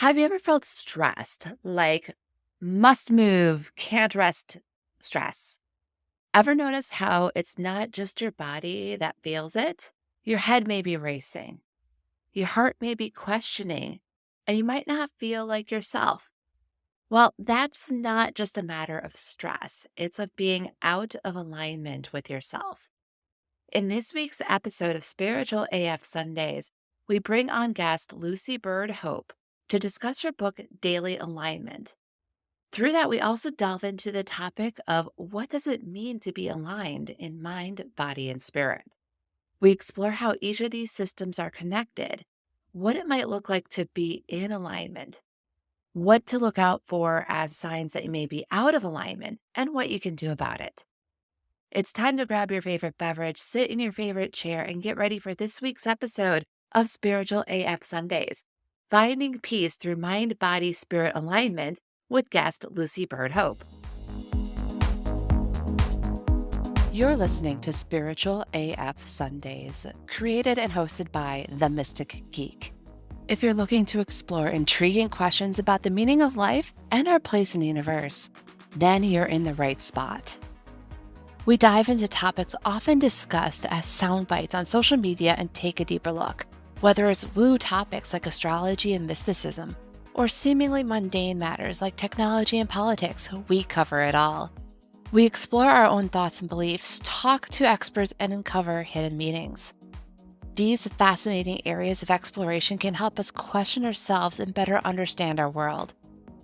Have you ever felt stressed, like must move, can't rest stress? Ever notice how it's not just your body that feels it? Your head may be racing, your heart may be questioning, and you might not feel like yourself. Well, that's not just a matter of stress, it's of being out of alignment with yourself. In this week's episode of Spiritual AF Sundays, we bring on guest Lucy Byrd Hope to discuss her book, Daily Alignment. Through that, we also delve into the topic of what does it mean to be aligned in mind, body, and spirit. We explore how each of these systems are connected, what it might look like to be in alignment, what to look out for as signs that you may be out of alignment, and what you can do about it. It's time to grab your favorite beverage, sit in your favorite chair, and get ready for this week's episode of Spiritual AF Sundays, Finding Peace Through Mind, Body, Spirit Alignment with guest Lucy Byrd Hope. You're listening to Spiritual AF Sundays, created and hosted by The Mystic Geek. If you're looking to explore intriguing questions about the meaning of life and our place in the universe, then you're in the right spot. We dive into topics often discussed as sound bites on social media and take a deeper look. Whether it's woo topics like astrology and mysticism, or seemingly mundane matters like technology and politics, we cover it all. We explore our own thoughts and beliefs, talk to experts, and uncover hidden meanings. These fascinating areas of exploration can help us question ourselves and better understand our world.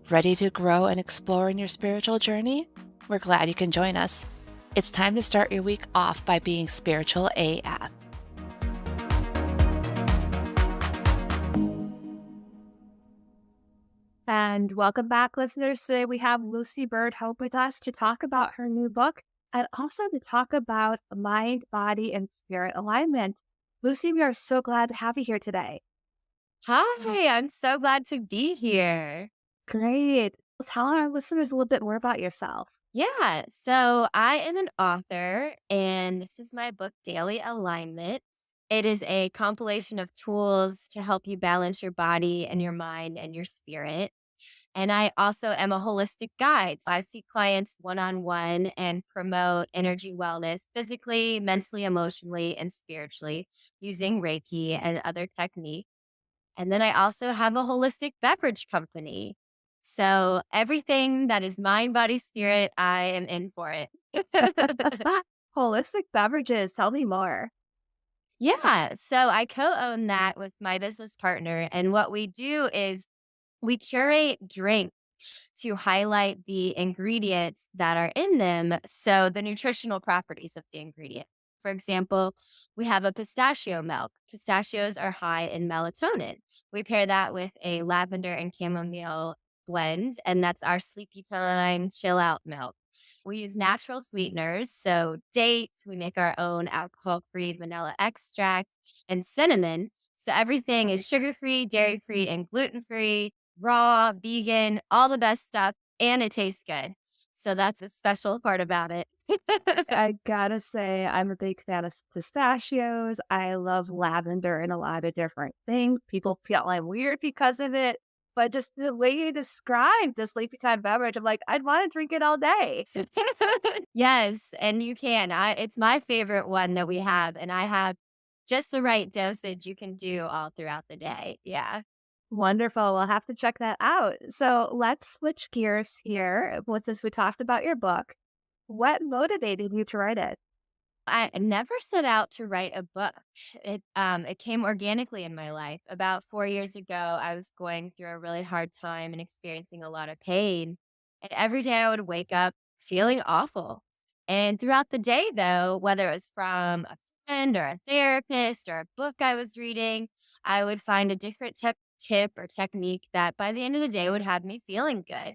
Ready to grow and explore in your spiritual journey? We're glad you can join us. It's time to start your week off by being spiritual AF. And welcome back, listeners. Today we have Lucy Byrd Hope with us to talk about her new book and also to talk about mind, body, and spirit alignment. Lucy, we are so glad to have you here today. Hi, I'm so glad to be here. Great. Tell our listeners a little bit more about yourself. Yeah, so I am an author, and this is my book, Daily Alignment. It is a compilation of tools to help you balance your body and your mind and your spirit. And I also am a holistic guide. So I see clients one on one and promote energy wellness physically, mentally, emotionally, and spiritually using Reiki and other techniques. And then I also have a holistic beverage company. So everything that is mind, body, spirit, I am in for it. Holistic beverages. Tell me more. Yeah. So I co own that with my business partner. And what we do is we curate drinks to highlight the ingredients that are in them. So the nutritional properties of the ingredient. For example, we have a pistachio milk. Pistachios are high in melatonin. We pair that with a lavender and chamomile blend, and that's our sleepy time chill out milk. We use natural sweeteners, so dates, we make our own alcohol free vanilla extract, and cinnamon. So everything is sugar free, dairy free, and gluten free, raw, vegan, all the best stuff, and it tastes good. So that's a special part about it. I gotta say, I'm a big fan of pistachios. I love lavender and a lot of different things. People feel I'm weird because of it, but just the way you described the sleepy time beverage, I'm like, I'd want to drink it all day. Yes, and you can. It's my favorite one that we have, and I have just the right dosage you can do all throughout the day. Yeah. Wonderful. We'll have to check that out. So let's switch gears here. Since we talked about your book, what motivated you to write it? I never set out to write a book. It came organically in my life. About 4 years ago, I was going through a really hard time and experiencing a lot of pain. And every day I would wake up feeling awful. And throughout the day, though, whether it was from a friend or a therapist or a book I was reading, I would find a different tip or technique that by the end of the day would have me feeling good.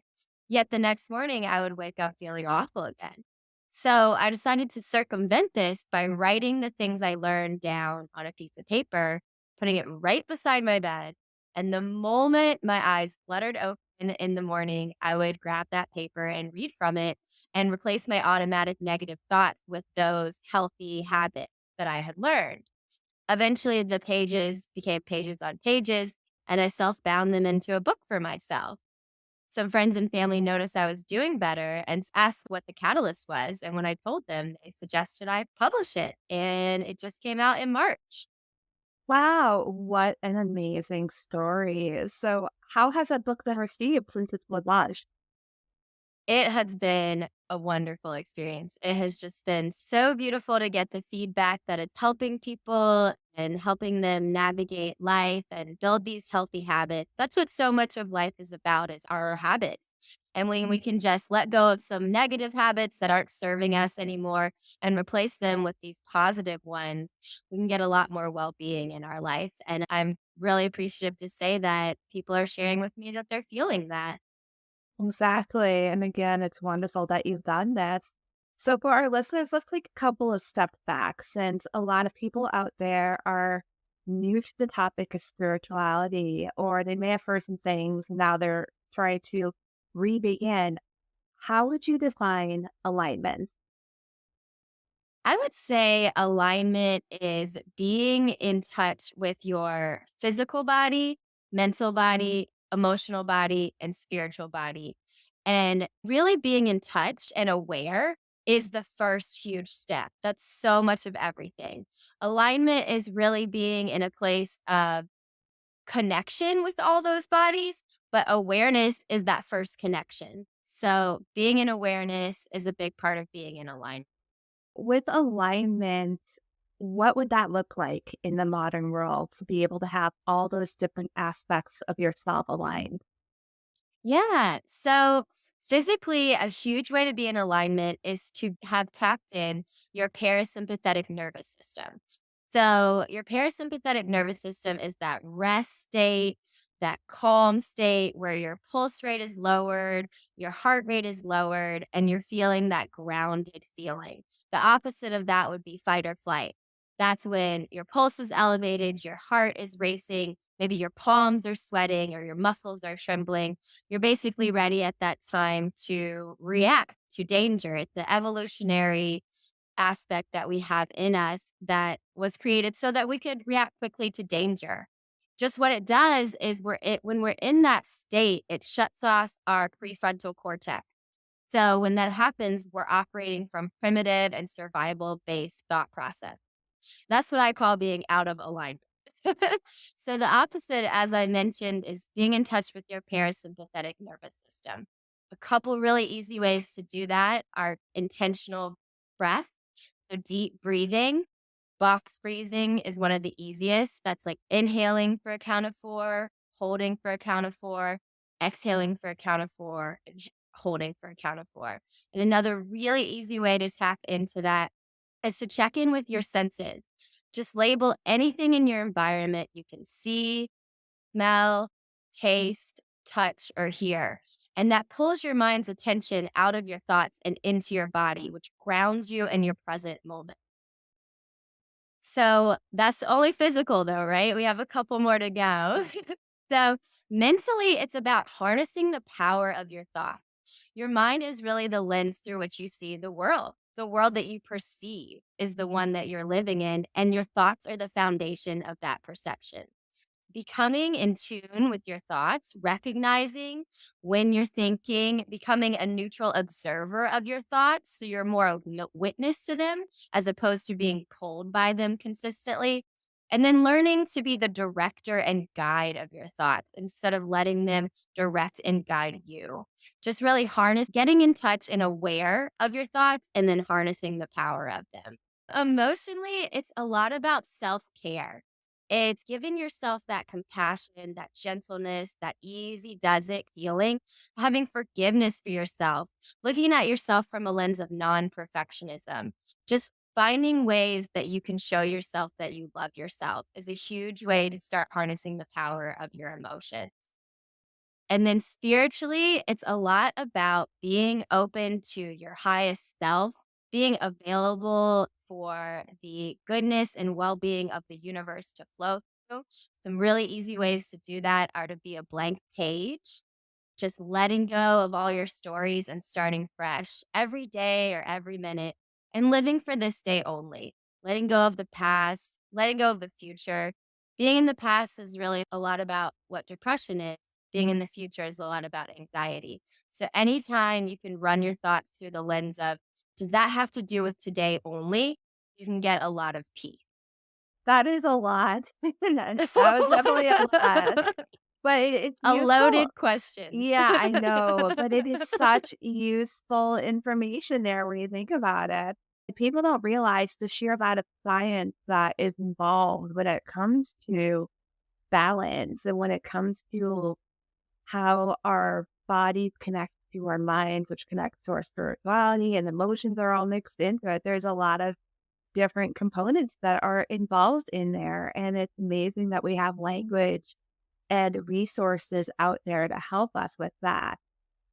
Yet the next morning, I would wake up feeling awful again. So I decided to circumvent this by writing the things I learned down on a piece of paper, putting it right beside my bed. And the moment my eyes fluttered open in the morning, I would grab that paper and read from it and replace my automatic negative thoughts with those healthy habits that I had learned. Eventually, the pages became pages on pages, and I self-bound them into a book for myself. Some friends and family noticed I was doing better and asked what the catalyst was. And when I told them, they suggested I publish it. And it just came out in March. Wow, what an amazing story. So, how has that book been received since it's been launched? It has been a wonderful experience. It has just been so beautiful to get the feedback that it's helping people and helping them navigate life and build these healthy habits. That's what so much of life is about is our habits. And when we can just let go of some negative habits that aren't serving us anymore and replace them with these positive ones, we can get a lot more well-being in our life. And I'm really appreciative to say that people are sharing with me that they're feeling that. Exactly. And again, it's wonderful that you've done this. So, for our listeners, let's take a couple of steps back since a lot of people out there are new to the topic of spirituality, or they may have heard some things. Now they're trying to re begin. How would you define alignment? I would say alignment is being in touch with your physical body, mental body, emotional body, and spiritual body. And really being in touch and aware is the first huge step. That's so much of everything. Alignment is really being in a place of connection with all those bodies, but awareness is that first connection. So being in awareness is a big part of being in alignment. With alignment, what would that look like in the modern world to be able to have all those different aspects of yourself aligned? Yeah. So physically, a huge way to be in alignment is to have tapped in your parasympathetic nervous system. So, your parasympathetic nervous system is that rest state, that calm state where your pulse rate is lowered, your heart rate is lowered, and you're feeling that grounded feeling. The opposite of that would be fight or flight. That's when your pulse is elevated, your heart is racing, maybe your palms are sweating or your muscles are trembling. You're basically ready at that time to react to danger. It's the evolutionary aspect that we have in us that was created so that we could react quickly to danger. Just what it does is when we're in that state, it shuts off our prefrontal cortex. So when that happens, we're operating from primitive and survival based thought process. That's what I call being out of alignment. So the opposite, as I mentioned, is being in touch with your parasympathetic nervous system. A couple really easy ways to do that are intentional breath. So deep breathing, box breathing is one of the easiest. That's like inhaling for a count of 4, holding for a count of 4, exhaling for a count of 4, and holding for a count of 4. And another really easy way to tap into that is to check in with your senses. Just label anything in your environment you can see, smell, taste, touch, or hear. And that pulls your mind's attention out of your thoughts and into your body, which grounds you in your present moment. So that's only physical, though, right? We have a couple more to go. So mentally, it's about harnessing the power of your thoughts. Your mind is really the lens through which you see the world. The world that you perceive is the one that you're living in, and your thoughts are the foundation of that perception. Becoming in tune with your thoughts, recognizing when you're thinking, becoming a neutral observer of your thoughts. So you're more a witness to them as opposed to being pulled by them consistently. And then learning to be the director and guide of your thoughts instead of letting them direct and guide you. Just really harness getting in touch and aware of your thoughts and then harnessing the power of them. Emotionally, it's a lot about self care. It's giving yourself that compassion, that gentleness, that easy does it feeling, having forgiveness for yourself, looking at yourself from a lens of non perfectionism. Just finding ways that you can show yourself that you love yourself is a huge way to start harnessing the power of your emotion. And then spiritually, it's a lot about being open to your highest self, being available for the goodness and well being of the universe to flow through. Some really easy ways to do that are to be a blank page, just letting go of all your stories and starting fresh every day or every minute and living for this day only, letting go of the past, letting go of the future, Being in the past is really a lot about what depression is. Being in the future is a lot about anxiety. So anytime you can run your thoughts through the lens of, does that have to do with today only? You can get a lot of peace. That is a lot. That was definitely a lot, but it's A useful. loaded question. Yeah, I know, but it is such useful information there when you think about it. People don't realize the sheer amount of science that is involved when it comes to balance and when it comes to how our bodies connect to our minds, which connects to our spirituality and emotions are all mixed into it. There's a lot of different components that are involved in there. And it's amazing that we have language and resources out there to help us with that.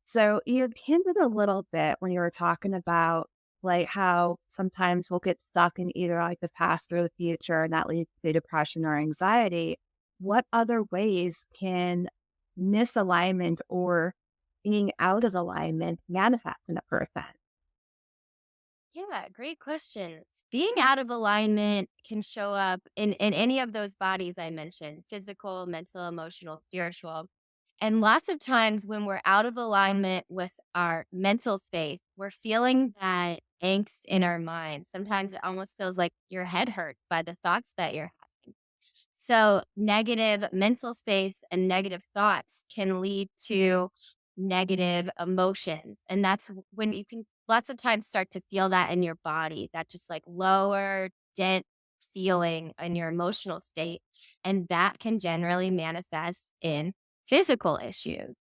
So you hinted a little bit when you were talking about like how sometimes we'll get stuck in either like the past or the future and that leads to depression or anxiety. What other ways can misalignment or being out of alignment manifest in a person? Yeah, great question. Being out of alignment can show up in any of those bodies I mentioned: physical, mental, emotional, spiritual. And lots of times when we're out of alignment with our mental space, we're feeling that angst in our mind. Sometimes it almost feels like your head hurts by the thoughts that you're having. So, negative mental space and negative thoughts can lead to negative emotions. And that's when you can lots of times start to feel that in your body, that just like lower, dense feeling in your emotional state. And that can generally manifest in physical issues.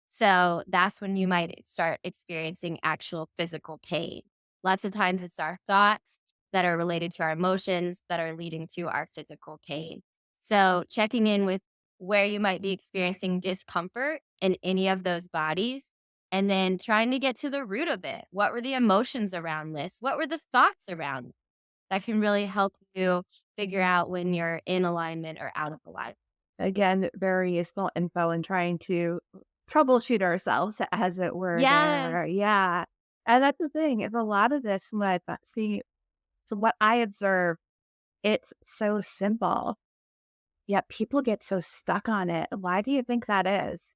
So, that's when you might start experiencing actual physical pain. Lots of times it's our thoughts that are related to our emotions that are leading to our physical pain. So, checking in with where you might be experiencing discomfort in any of those bodies, and then trying to get to the root of it. What were the emotions around this? What were the thoughts around it? That can really help you figure out when you're in alignment or out of alignment. Again, very useful info in trying to troubleshoot ourselves, as it were, there. Yes. Yeah. And that's the thing, is a lot of this, see, so what I observe, it's so simple, yet people get so stuck on it. Why do you think that is?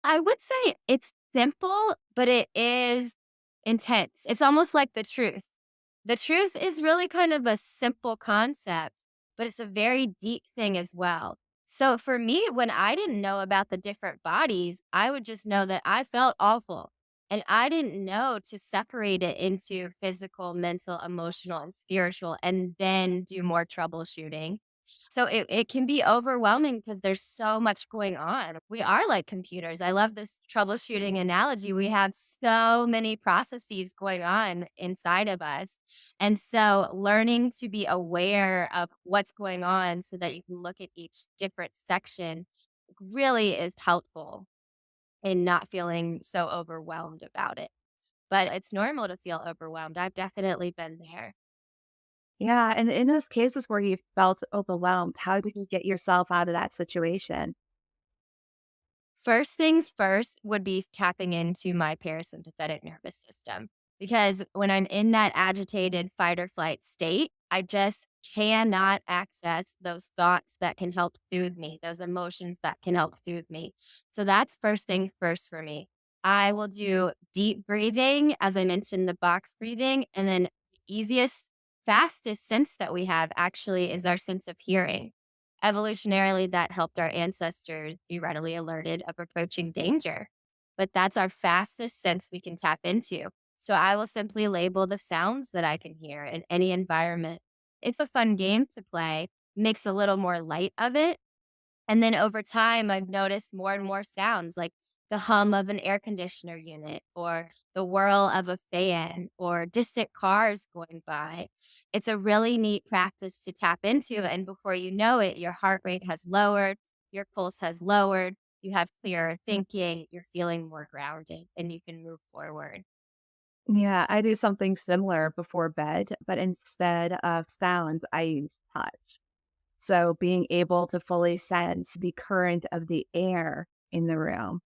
I would say it's simple, but it is intense. It's almost like the truth. The truth is really kind of a simple concept, but it's a very deep thing as well. So for me, when I didn't know about the different bodies, I would just know that I felt awful. And I didn't know to separate it into physical, mental, emotional, and spiritual, and then do more troubleshooting. So it can be overwhelming because there's so much going on. We are like computers. I love this troubleshooting analogy. We have so many processes going on inside of us. And so learning to be aware of what's going on so that you can look at each different section really is helpful in not feeling so overwhelmed about it. But it's normal to feel overwhelmed. I've definitely been there. Yeah, and in those cases where you felt overwhelmed, how did you get yourself out of that situation? First things first would be tapping into my parasympathetic nervous system, because when I'm in that agitated fight or flight state, I just cannot access those thoughts that can help soothe me, those emotions that can help soothe me. So that's first thing first for me. I will do deep breathing, as I mentioned, the box breathing. And then the easiest, fastest sense that we have actually is our sense of hearing. Evolutionarily, that helped our ancestors be readily alerted of approaching danger. But that's our fastest sense we can tap into. So I will simply label the sounds that I can hear in any environment. It's a fun game to play, makes a little more light of it, and then over time, I've noticed more and more sounds like the hum of an air conditioner unit or the whirl of a fan or distant cars going by. It's a really neat practice to tap into. And before you know it, your heart rate has lowered, your pulse has lowered, you have clearer thinking, you're feeling more grounded, and you can move forward. Yeah, I do something similar before bed, but instead of sounds, I use touch. So being able to fully sense the current of the air in the room,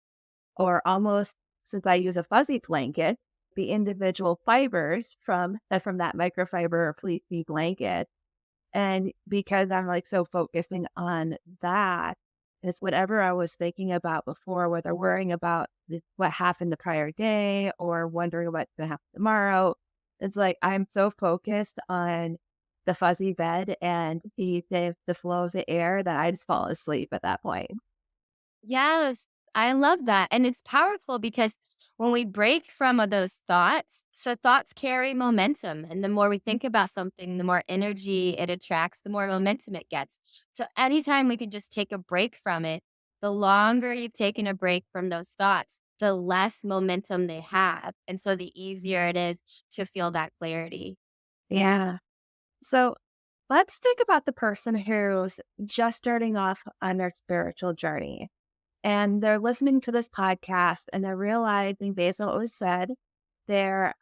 or almost, since I use a fuzzy blanket, the individual fibers from that microfiber or fleecy blanket, And because I'm like so focusing on that, it's whatever I was thinking about before, whether worrying about what happened the prior day or wondering what's going to happen tomorrow. It's like I'm so focused on the fuzzy bed and the flow of the air that I just fall asleep at that point. Yes, I love that. And it's powerful because when we break from those thoughts, so thoughts carry momentum. And the more we think about something, the more energy it attracts, the more momentum it gets. So anytime we can just take a break from it, the longer you've taken a break from those thoughts, the less momentum they have. And so the easier it is to feel that clarity. Yeah. So let's think about the person who's just starting off on their spiritual journey and they're listening to this podcast and they're realizing, based on what was said, they're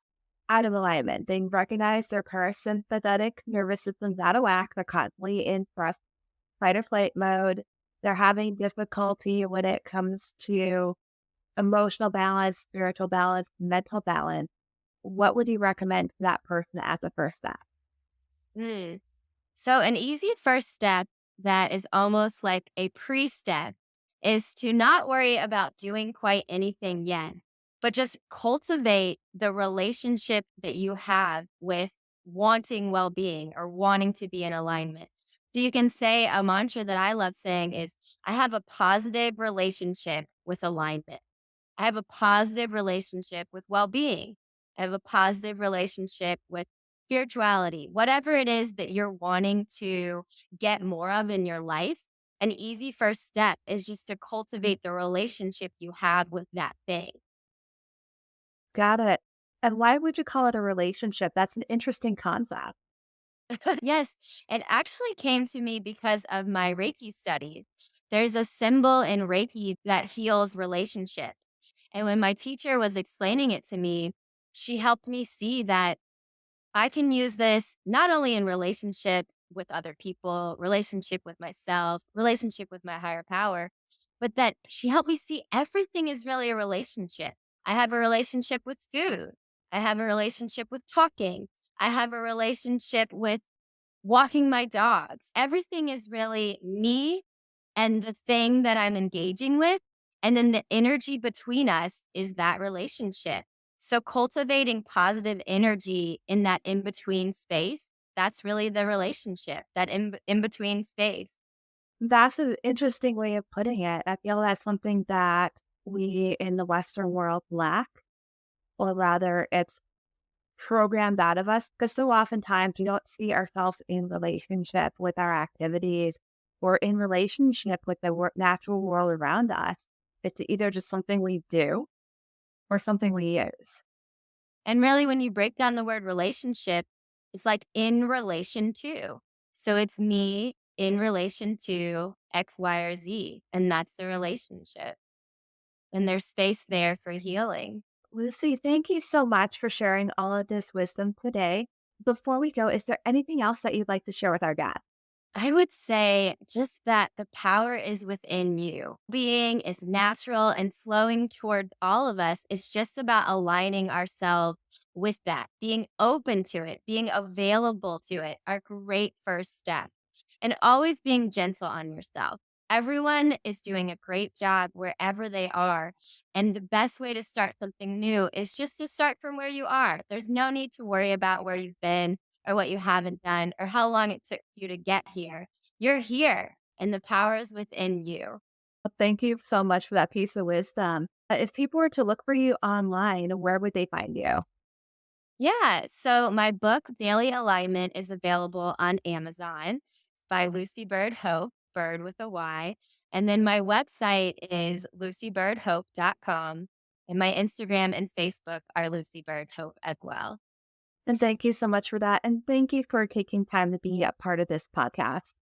out of alignment. They recognize their parasympathetic nervous system's out of whack. They're constantly in fight or flight mode. They're having difficulty when it comes to emotional balance, spiritual balance, mental balance. What would you recommend for that person as a first step? Mm. So, an easy first step that is almost like a pre step is to not worry about doing quite anything yet, but just cultivate the relationship that you have with wanting well being or wanting to be in alignment. So, you can say a mantra that I love saying is, I have a positive relationship with alignment. I have a positive relationship with well being. I have a positive relationship with spirituality. Whatever it is that you're wanting to get more of in your life, an easy first step is just to cultivate the relationship you have with that thing. Got it. And why would you call it a relationship? That's an interesting concept. Yes, it actually came to me because of my Reiki studies. There's a symbol in Reiki that heals relationships. And when my teacher was explaining it to me, she helped me see that I can use this not only in relationship with other people, relationship with myself, relationship with my higher power, but that she helped me see everything is really a relationship. I have a relationship with food. I have a relationship with talking. I have a relationship with walking my dogs. Everything is really me and the thing that I'm engaging with. And then the energy between us is that relationship. So cultivating positive energy in that in between space, that's really the relationship, that in between space. That's an interesting way of putting it. I feel that's something that we in the Western world lack, or rather, it's programmed out of us because so oftentimes we don't see ourselves in relationship with our activities or in relationship with the natural world around us. It's either just something we do or something we use. And really, when you break down the word relationship, it's like in relation to. So it's me in relation to X, Y, or Z. And that's the relationship. And there's space there for healing. Lucy, thank you so much for sharing all of this wisdom today. Before we go, is there anything else that you'd like to share with our guests? I would say just that the power is within you. Being is natural and flowing toward all of us. It's just about aligning ourselves with that, being open to it, being available to it, our great first step, and always being gentle on yourself. Everyone is doing a great job wherever they are. And the best way to start something new is just to start from where you are. There's no need to worry about where you've been or what you haven't done or how long it took you to get here. You're here and the power is within you. Well, thank you so much for that piece of wisdom. If people were to look for you online, where would they find you? Yeah. So my book, Daily Alignment, is available on Amazon. It's by Lucy Byrd Hope, Bird with a Y. And then my website is lucybirdhope.com. And my Instagram and Facebook are Lucy Byrd Hope as well. And thank you so much for that. And thank you for taking time to be a part of this podcast.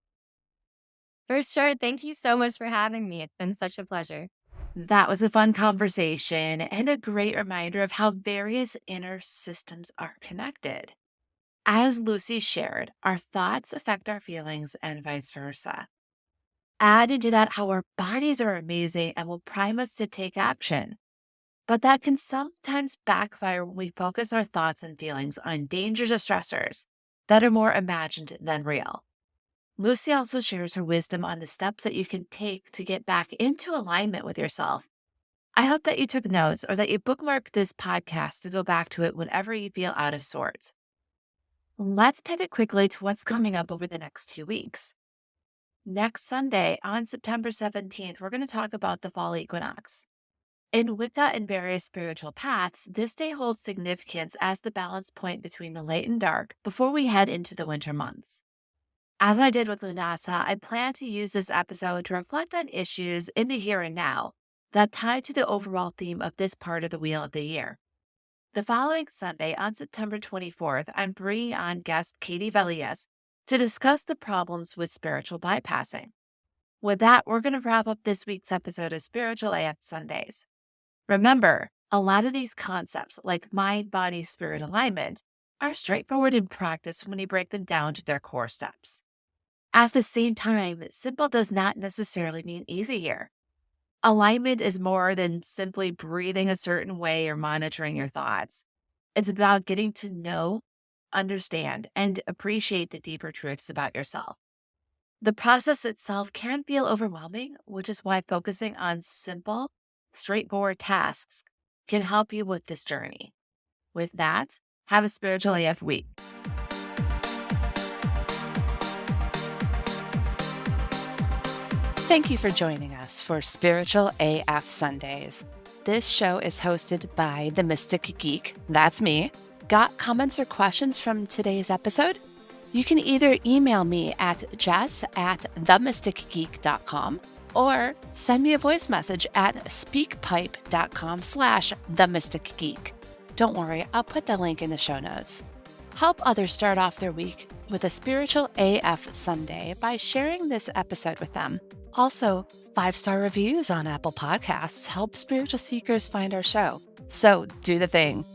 For sure. Thank you so much for having me. It's been such a pleasure. That was a fun conversation and a great reminder of how various inner systems are connected. As Lucy shared, our thoughts affect our feelings and vice versa. Add into that how our bodies are amazing and will prime us to take action. But that can sometimes backfire when we focus our thoughts and feelings on dangers or stressors that are more imagined than real. Lucy also shares her wisdom on the steps that you can take to get back into alignment with yourself. I hope that you took notes or that you bookmarked this podcast to go back to it whenever you feel out of sorts. Let's pivot quickly to what's coming up over the next 2 weeks. Next Sunday, on September 17th, we're going to talk about the fall equinox. In Wicca and various spiritual paths, this day holds significance as the balance point between the light and dark before we head into the winter months. As I did with Lunasa, I plan to use this episode to reflect on issues in the here and now that tie to the overall theme of this part of the wheel of the year. The following Sunday, on September 24th, I'm bringing on guest Katie Velias to discuss the problems with spiritual bypassing. With that, we're going to wrap up this week's episode of Spiritual AF Sundays. Remember, a lot of these concepts, like mind, body, spirit alignment, are straightforward in practice when you break them down to their core steps. At the same time, simple does not necessarily mean easy here. Alignment is more than simply breathing a certain way or monitoring your thoughts. It's about getting to know, understand, and appreciate the deeper truths about yourself. The process itself can feel overwhelming, which is why focusing on simple, straightforward tasks can help you with this journey. With that, have a spiritual AF week. Thank you for joining us for Spiritual AF Sundays. This show is hosted by The Mystic Geek. That's me. Got comments or questions from today's episode? You can either email me at jess@themysticgeek.com or send me a voice message at speakpipe.com/themysticgeek. Don't worry, I'll put the link in the show notes. Help others start off their week with a Spiritual AF Sunday by sharing this episode with them. Also, 5-star reviews on Apple Podcasts help spiritual seekers find our show. So do the thing.